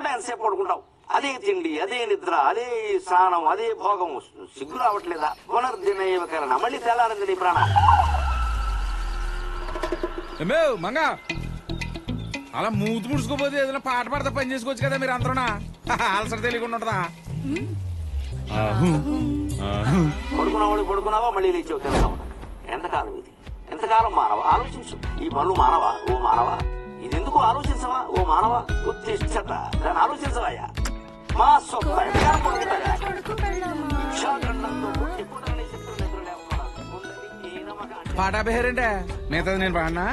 లేకుండా ఎంతసేపు పడుకుంటావు? అదే తిండి, అదే నిద్ర, అదే స్నానం, అదే భోగం. సిగ్గు రావట్లేదా? పునర్దినకరణ మళ్ళీ తేలారింది నీ ప్రాణం. మంగా అలా మూతి ముడుచుకోపోతే ఏదైనా పాట పాడతా పని చేసుకోవచ్చు కదా మీరు అందరూనా? అలసట తెలియకుండా ఉంటదా? పడుకున్నావా మళ్ళీ లేచావు తిన్నావు. ఎంతకాలం ఇది? ఎంతకాలం మానవ? ఆలోచించు. ఈ పనులు మానవా? ఓ మానవా, ఇది ఎందుకు ఆలోచించవా? ఓ మానవా, ఉత్తిష్టత, దాన్ని ఆలోచించవయ్యా. మా పాట పేరంటే మిగతాది నేను పాడినా.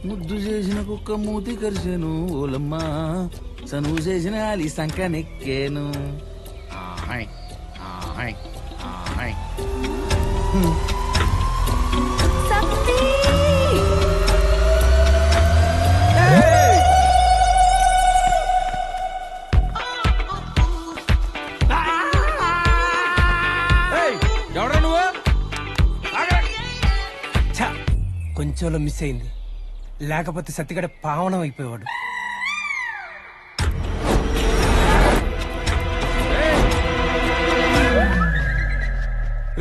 ముద్దు చేసిన కుక్క మూతి కరిచాను ఓలమ్మా, చనువు చేసిన అలి సంక నెక్కాను. ఎవడా నువ్వు? కొంచెంలో మిస్ అయింది, లేకపోతే సత్తిగడ పావనం అయిపోయేవాడు.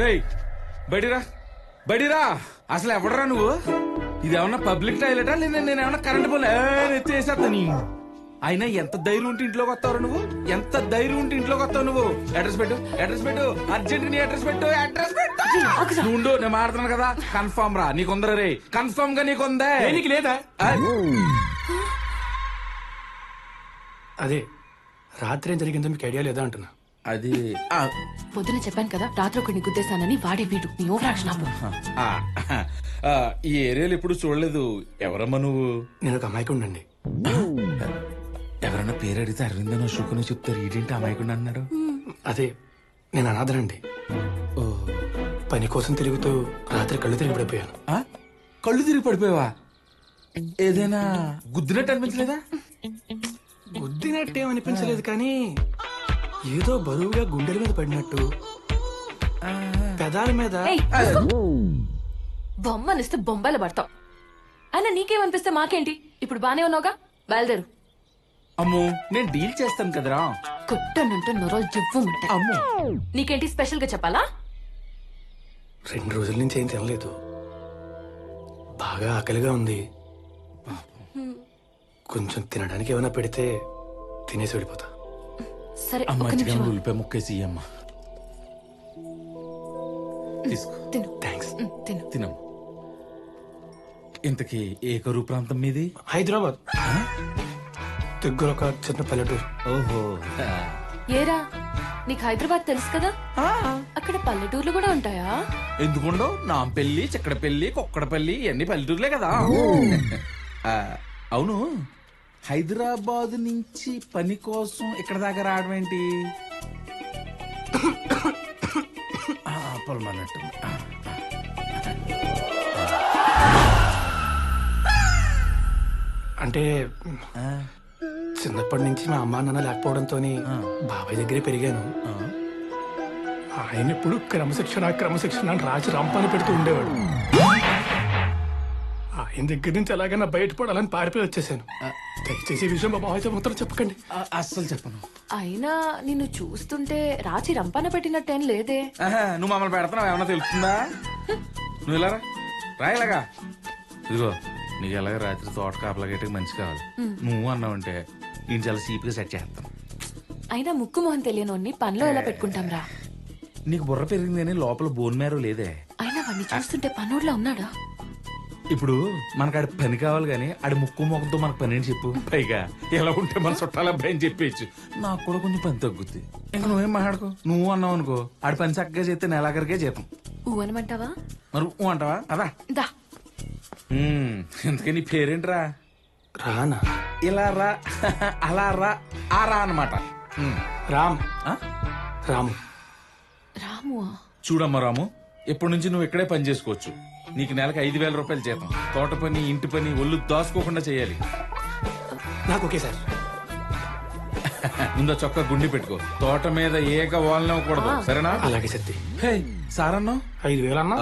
రేయ్ బడిరా బడిరా, అసలు ఎవడరా నువ్వు? ఇది ఏమన్నా పబ్లిక్ టాయిలెటా లేదా నేను ఏమన్నా కరెంట్ పోలే ఎత్తేసేస్తా నీ. అయినా ఎంత ధైర్యం ఉంటే ఇంట్లోకి వస్తావు నువ్వు? ఎంత ధైర్యం ఉంటే ఇంట్లోకి వస్తావు నువ్వు? అడ్రస్ పెట్టు, అడ్రస్ పెట్టు, అర్జెంట్ నీ అడ్రస్ పెట్టు, అడ్రస్ పెట్టు. నువ్వు నేను మాడుతున్నాను కదా, కన్ఫర్మ్ రా. నీకుందరా రే? కన్ఫర్మ్ గా నీకుందే? నీకు లేదా? అదే రాత్రి ఏం జరిగిందో మీకు ఐడియా లేదా అంటున్నా. అది పొద్దున చెప్పాను కదా రాత్రి ఒకడిని గుద్దేశానని. వాడే వీడు. నీ ఓవరాక్షన్ ఆపు. ఈ ఏరియాలో ఎప్పుడు చూడలేదు. ఎవరమ్మా నువ్వు? నేను ఒక అమాయకుడినండి. ఎవరన్నా పేరు అడిగితే అరవిందనో అశోకనో చెప్తారు. ఏంటి అమాయకుండా అన్నాడు? అదే నేను అనాథనండి. పని కోసం తిరుగుతూ రాత్రి కళ్ళు తిరిగి పడిపోయాను. కళ్ళు తిరిగి పడిపోయావా? ఏదైనా గుద్దినట్టు అనిపించలేదా? గుద్దినట్టేం అనిపించలేదు, కానీ ఏదో బరువుగా గుండెల మీద పడినట్టు, పెదాల మీద. బొమ్మనిస్తే బొంబాయిలో పడతావు. అయినా నీకేమనిపిస్తే మాకేంటి? ఇప్పుడు బానే ఉన్నావుగా, బయలుదేరు. అమ్మో నేను డీల్ చేస్తాను కదరా. కుట్టనంటే నొరలు జివ్వు ఉంటాయి. అమ్మో నీకేంటి స్పెషల్ గా చెప్పాలా? 2 రోజుల నుంచి ఏం తినలేదు, బాగా ఆకలిగా ఉంది. కొంచెం తినడానికి ఏమైనా పెడితే తినేసి వెళ్ళిపోతా. సరే అమ్మ ఉల్లిపాయ ముక్కేసి అమ్మ తీసుకో. తిను. థ్యాంక్స్. తిను. తినమ్మ. ఇంతకీ ఏ కరువు ప్రాంతం మీది? హైదరాబాద్ దగ్గర ఒక చిన్న పల్లెటూరు. ఓహో ఏరా నీకు హైదరాబాద్ తెలుసు కదా, అక్కడ పల్లెటూర్లు కూడా ఉంటాయా? ఎందుకుండో? నాంపల్లి, చిక్కడపల్లి, కొక్కడపల్లి ఇవన్నీ పల్లెటూర్లే కదా. అవును, హైదరాబాద్ నుంచి పని కోసం ఇక్కడ దాకా రావడం ఏంటి? పొలమన్నట్టు. అంటే చిన్నప్పటి నుంచి మా అమ్మా నాన్న లేకపోవడంతో బాబాయ్ దగ్గరే పెరిగాను. ఆయన ఎప్పుడు క్రమశిక్షణ క్రమశిక్షణ అని రాజు రంపాన్ని పెడుతూ ఉండేవాడు. ఆయన దగ్గర నుంచి ఎలాగైనా బయటపడాలని పారిపోయి వచ్చేసాను. దయచేసి ఈ విషయం మా బాబాయ్తో మాత్రం చెప్పకండి. అస్సలు చెప్పను. అయినా నిన్ను చూస్తుంటే రాచి రంపాన పెట్టినట్టేం లేదే. నువ్వు మమ్మల్ని పెడతావు ఏమన్నా తెలుస్తుందా? నువ్వు ఇలా రాయలాగా. ఇదిగో నీకు ఎలాగ రాత్రి తోట కాపలాగేటికి మంచి కావాలి. నువ్వు అన్నావంటే నేను చాలా సీపుగా సెట్ చేస్తాను. అయినా ముక్కు మొహం తెలియనోన్ని పనిలో ఎలా పెట్టుకుంటాం రా? నీకు బుర్ర పెరిగిందని లోపల బోన్ మేరో లేదే. అయినా వాడిని చూస్తుంటే పనోడ్లా ఉన్నాడా? ఇప్పుడు మనకు ఆడి పని కావాలి గానీ ఆడి ముక్కు ముఖంతో మనకు పని అని చెప్పు. పైగా ఎలా ఉంటే మన చుట్టాల అబ్బాయి అని చెప్పేయచ్చు. నాకు కూడా కొంచెం పని తగ్గుద్ది. ఇంకా నువ్వేం మాట్లాడుకో. నువ్వు అన్నావు అనుకో ఆడి పని చక్కగా చేస్తే నెలాఖరికే జీతం. అనమంటావా? మరి అంటావా? అదా ఇంతకీ నీ పేరేంట్రా? రానా? ఇలా రా, అలా రా, ఆ రా అన్నమాట. రామ్. రాము. రాము. చూడమ్మా రాము, ఎప్పటి నుంచి నువ్వు ఇక్కడే పని చేసుకోవచ్చు. నీకు నెలకు 5,000 రూపాయలు జీతం. తోట పని, ఇంటి పని ఒళ్ళు దాచుకోకుండా చేయాలి. నాకు ఓకే సార్. ముందు చొక్కా గుండి పెట్టుకో. తోట మీద ఏక వాలనివ్వకూడదు, సరేనా? అలాగే సత్తి. సారన్నా 5,000 అన్నా?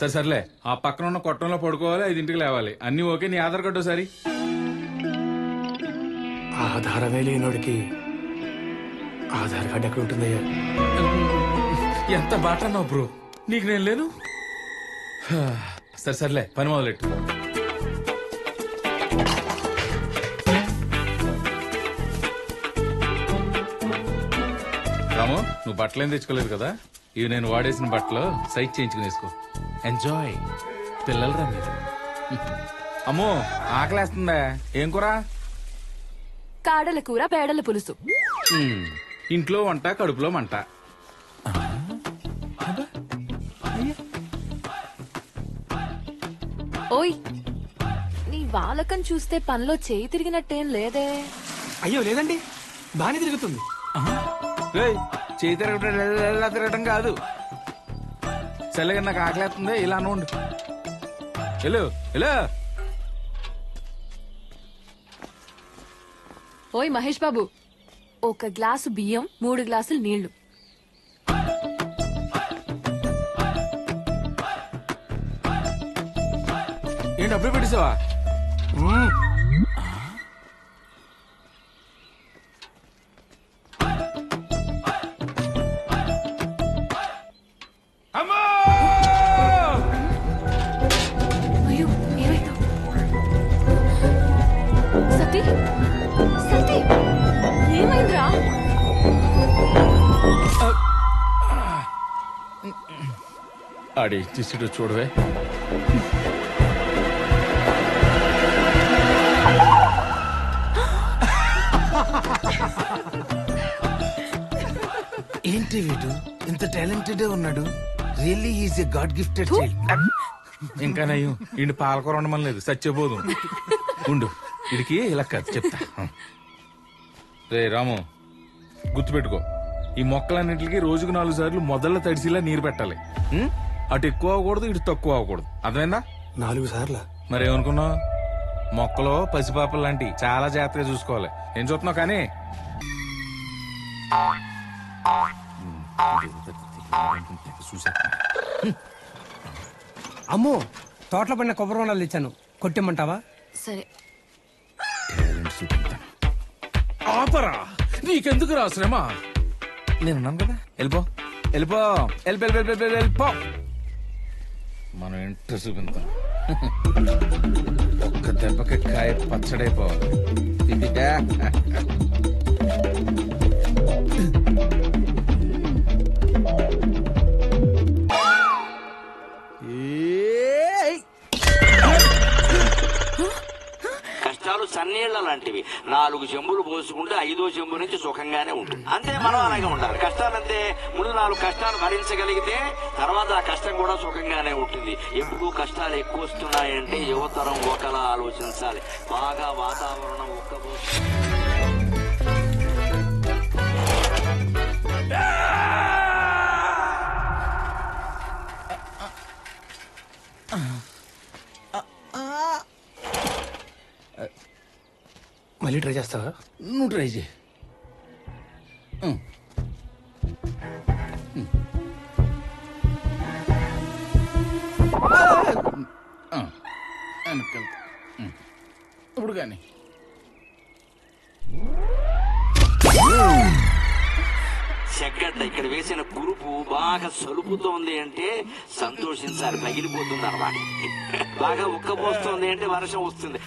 సర్లే. ఆ పక్కన ఉన్న కొట్టంలో పడుకోవాలి, 5ంటికి లేవాలి. అన్ని ఓకే. నీ ఆధార్ కార్డు సరి. ఆధారమే లేనోడికి ఆధార్ కార్డు ఎక్కడ ఉంటుందయ్యా? ఎంత బాట అన్నావు బ్రో, నీకు నేను లేను. సరే సర్లే, పని మొదలెట్టు. రాము, నువ్వు బట్టలు ఏం తెచ్చుకోలేదు కదా, ఇవి నేను వాడేసిన బట్టలు సైజ్ చేయించుకుని వేసుకో. ఎంజాయ్. పిల్లలరా మీరు. అమ్మో, ఆకలేస్తుందా? ఏం కూర? కాడల కూర, పేడల పులుసు. ఇంట్లో వంట, కడుపులో మంట. ఓయ్, నీ వాలకం చూస్తే పనిలో చేయి తిరిగినట్టేం లేదే. అయ్యో లేదండి, బానే తిరుగుతుంది. చేయి తిరగటం కాదు. చల్లగా నాకు ఆకలేస్తుంది, ఇలా ఉండు. Hello hello. ఓయ్ మహేష్ బాబు, 1 గ్లాసు బియ్యం, 3 గ్లాసులు నీళ్లు. ఏంటి అప్పుడే పెట్టేసావా? అయ్యో, ఏమైందో? సతీ, సతీ, ఏమైందిరా? ఆడి తీసిడు చూడవే. ఏంటి వీడు ఇంత టాలెంటెడ్ ఉన్నాడు? Really is a God gifted child. ఇంకా నయ్యం, ఈయన పాలకూర ఉండమని లేదు, సత్యబోధం. ఉండు, ఇడికి ఇలా కాదు చెప్తా. రే రాము, గుర్తుపెట్టుకో, ఈ మొక్కలన్నింటికి రోజుకు 4 సార్లు మొదళ్ళ తడిసిలా నీరు పెట్టాలి. అటు ఎక్కువ అవ్వకూడదు, ఇటు తక్కువ అవ్వకూడదు. అర్థమైందా? 4 సార్లా? మరేమనుకున్నావు? మొక్కలో పసిపాపలు లాంటి చాలా జాగ్రత్తగా చూసుకోవాలి. ఏం చూస్తున్నావు కానీ? అమ్మో, తోటలో పడిన కొబ్బరి బొండాలు తెచ్చాను, కొట్టేమంటావా? సరే. ఆపరా, నీకెందుకు రా శ్రమ? నేనున్నాను కదా, వెళ్ళిపో వెళ్ళిపో వెళ్ళిపో. మనం ఇంట్లో చూపించాం. ఒక్క దెబ్బకి కాయ పచ్చడైపోవాలి. కష్టాలు సన్నీళ్ల లాంటివి. 4 చెంబులు పోసుకుంటే 5వ చెంబు నుంచి సుఖంగానే ఉంటుంది. అంతే మనం అలాగే ఉండాలి. కష్టాలంటే ముందు 4 కష్టాలు భరించగలిగితే తర్వాత ఆ కష్టం కూడా సుఖంగానే ఉంటుంది. ఎప్పుడు కష్టాలు ఎక్కువ వస్తున్నాయంటే యువతరం ఒకలా ఆలోచించాలి. బాగా వాతావరణం ఒక్కబోతుంది. మళ్ళీ ట్రై చేస్తావా? నువ్వు ట్రై చేయి. ఇప్పుడు కానీ చెగ్గడ్డ ఇక్కడ వేసిన కురుపు బాగా సలుపుతోంది అంటే సంతోషించాలి, పగిలిపోతుంది అన్నమాట. బాగా ఉక్కబోస్తోంది అంటే వర్షం వస్తుంది.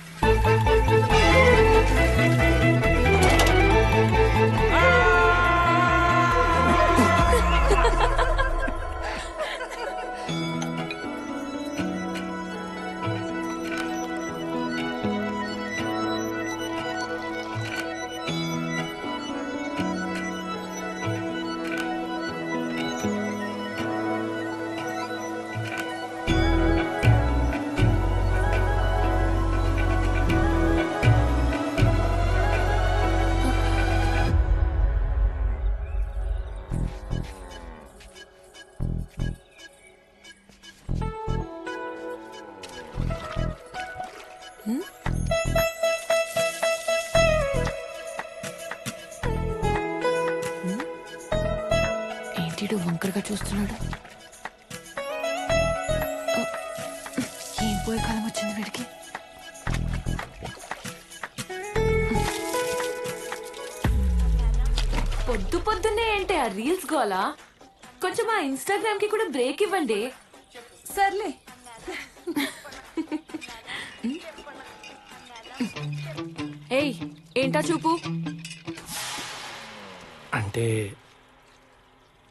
ఏంటిడు వంకరగా చూస్తున్నాడు? ఏం పోయే కాలం వచ్చింది వీడికి? పొద్దు పొద్దున్నే ఏంటి ఆ రీల్స్ గోలా? కొంచెం ఆ ఇన్స్టాగ్రామ్ కి కూడా బ్రేక్ ఇవ్వండి. సర్లే. ఏయ్, ఏంటా చూపు? అంటే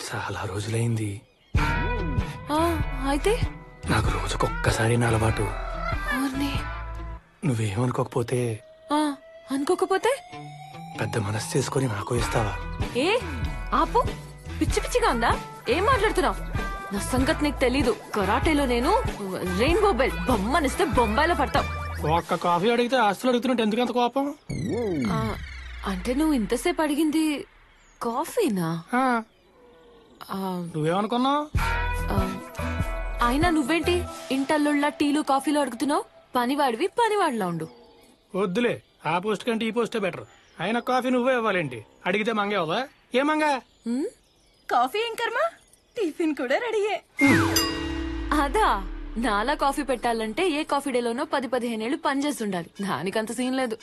చాలా రోజులైంది. ఆ, అయితే నాకు రోజుకొక్కసారి నా అలవాటు. అవునే. నువ్వేమనుకోకపోతే ఆ, అనుకోకపోతే పెద్ద మనసు చేసుకొని నాకు ఇస్తావా? ఏ ఆపు, పిచ్చి పిచ్చిగా ఉందా? ఏం మాట్లాడుతున్నావు? నా సంగతి నీకు తెలీదు. కరాటేలో నేను రెయిన్బో బెల్ట్. బొమ్మనిస్తే బొంబాయిలో పడతావు. ఒక్క కాఫీ అడిగితే ఆస్తులు అడుగుతున్నట్టు ఎందుకంత కోపం? ఆ, అంటే నువ్వు ఇంతసేపు అడిగింది కాఫీనా? ఆ, ఆ, నువ్వేమనుకున్నావు? ఆ, అయినా నువ్వేంటి ఇంటల్లుళ్ళ టీలు కాఫీలు అడుగుతున్నావు? పనివాడివి పనివాడిలా ఉండు. వద్దులే, ఆ పోస్ట్ కంటే ఈ పోస్టే బెటర్. అయినా కాఫీ నువ్వే ఇవ్వాలేంటి? అడిగితే మంగే అవుదా? ఏ మంగా? కాఫీ ఏం కర్మ, టిఫిన్ కూడా రెడీయే. అదా, నాలా కాఫీ పెట్టాలంటే ఏ కాఫీ డేలోనో 10-15 ఏళ్ళు పనిచేసి ఉండాలి. దానికంత సీన్ లేదు.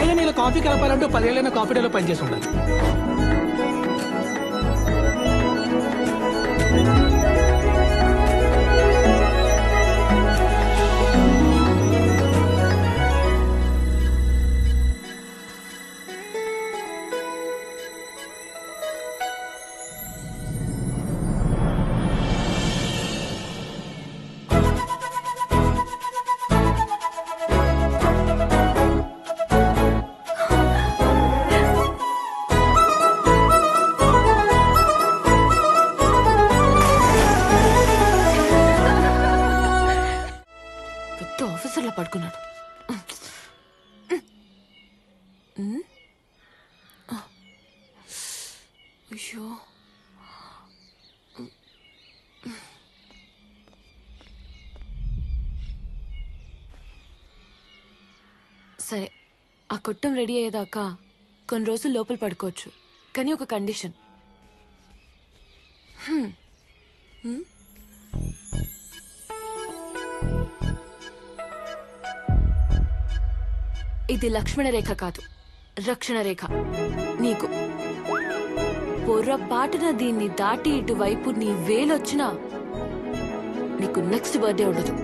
అయినా నేను కాఫీ కలపాలంటే 10 ఏళ్ళైనా కాఫీ డేలో పనిచేసి ఉండాలి. పెద్ద ఆఫీసర్లా పడుకున్నాడు. అయ్యో, సరే, ఆ కొట్టం రెడీ అయ్యేదాకా కొన్ని రోజులు లోపల పడుకోవచ్చు. కానీ ఒక కండిషన్. ఇది లక్ష్మణ రేఖ కాదు, రక్షణ రేఖ. నీకు పొర్రపాటున దీన్ని దాటి ఇటువైపు నీ వేలొచ్చినా నీకు నెక్స్ట్ బర్త్డే ఉండదు.